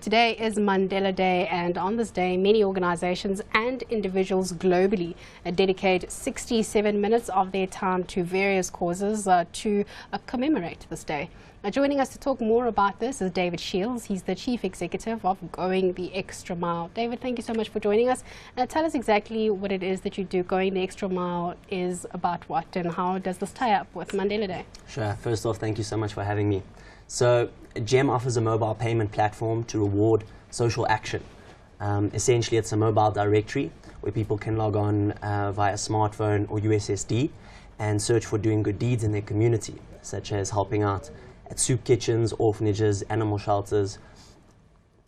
Today is Mandela Day, and on this day many organizations and individuals globally dedicate 67 minutes of their time to various causes to commemorate this day. Joining us to talk more about this is David Shields. He's the Chief Executive of Going the Extra Mile. David, thank you so much for joining us. Tell us exactly what it is that you do. Going the Extra Mile is about what, and how does this tie up with Mandela Day? Sure. First off, thank you so much for having me. So GEM offers a mobile payment platform to reward social action. Essentially, it's a mobile directory where people can log on via smartphone or USSD and search for doing good deeds in their community, such as helping out at soup kitchens, orphanages, animal shelters.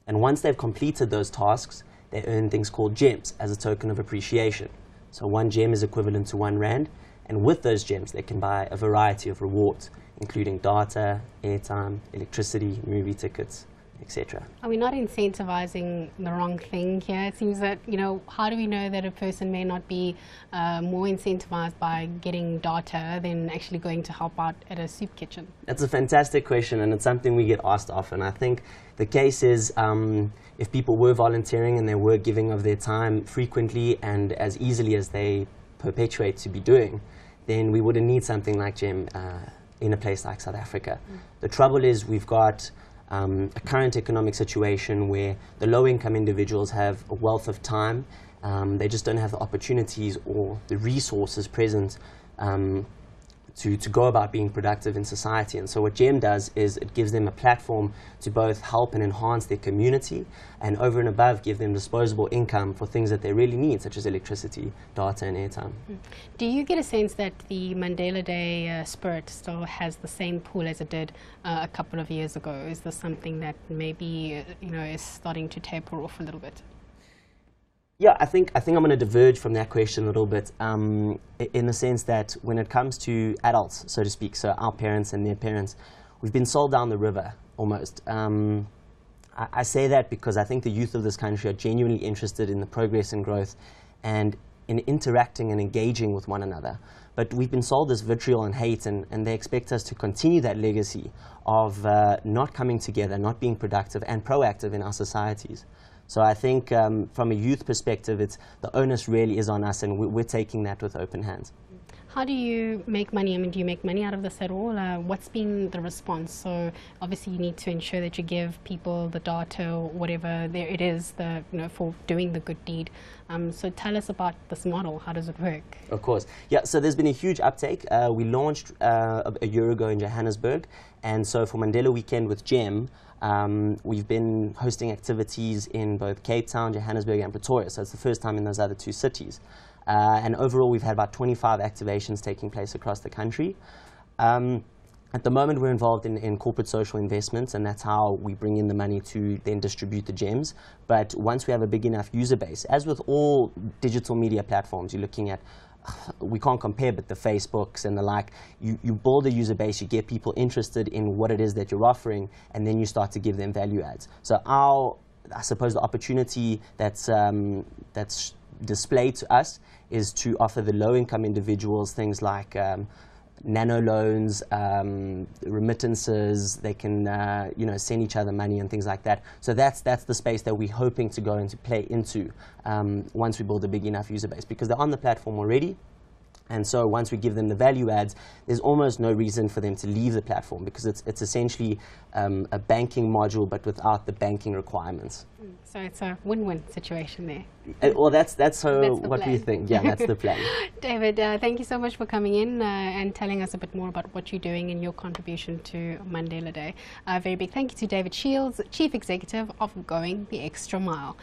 And once they've completed those tasks, they earn things called gems as a token of appreciation. So one gem is equivalent to R1, and with those gems they can buy a variety of rewards, including data, airtime, electricity, movie tickets, etc. Are we not incentivizing the wrong thing here? It seems that, how do we know that a person may not be more incentivized by getting data than actually going to help out at a soup kitchen? That's a fantastic question, and it's something we get asked often. I think the case is if people were volunteering and they were giving of their time frequently and as easily as they perpetuate to be doing, then we wouldn't need something like GEM in a place like South Africa. The trouble is we've got a current economic situation where the low-income individuals have a wealth of time. They just don't have the opportunities or the resources present to go about being productive in society. And so what GEM does is it gives them a platform to both help and enhance their community, and over and above give them disposable income for things that they really need, such as electricity, data and airtime. Do you get a sense that the Mandela Day spirit still has the same pull as it did a couple of years ago? Is this something that maybe is starting to taper off a little bit? Yeah, I think I'm going to diverge from that question a little bit in the sense that when it comes to adults, so to speak, so our parents and their parents, we've been sold down the river almost. I say that because I think the youth of this country are genuinely interested in the progress and growth and in interacting and engaging with one another. But we've been sold this vitriol and hate, and they expect us to continue that legacy of not coming together, not being productive and proactive in our societies. So I think from a youth perspective, the onus really is on us, and we're taking that with open hands. How do you make money? I mean, do you make money out of this at all? What's been the response? So obviously you need to ensure that you give people the data or whatever there it is, for doing the good deed. So tell us about this model. How does it work? Of course. Yeah, so there's been a huge uptake. We launched a year ago in Johannesburg, and so for Mandela Weekend with GEM, we've been hosting activities in both Cape Town, Johannesburg and Pretoria, so it's the first time in those other two cities. And overall we've had about 25 activations taking place across the country. At the moment we're involved in corporate social investments, and that's how we bring in the money to then distribute the gems. But once we have a big enough user base, as with all digital media platforms, you're looking at, we can't compare, but the Facebooks and the like, you build a user base, you get people interested in what it is that you're offering, and then you start to give them value adds. So I suppose the opportunity that's displayed to us is to offer the low-income individuals things like nano loans, remittances. They can send each other money and things like that. So that's the space that we're hoping to go into play into once we build a big enough user base, because they're on the platform already. And so once we give them the value adds, there's almost no reason for them to leave the platform, because it's essentially a banking module but without the banking requirements. So it's a win-win situation there. Well, that's what we think. Yeah, that's the plan. David, thank you so much for coming in and telling us a bit more about what you're doing and your contribution to Mandela Day. Very big thank you to David Shields, Chief Executive of Going the Extra Mile.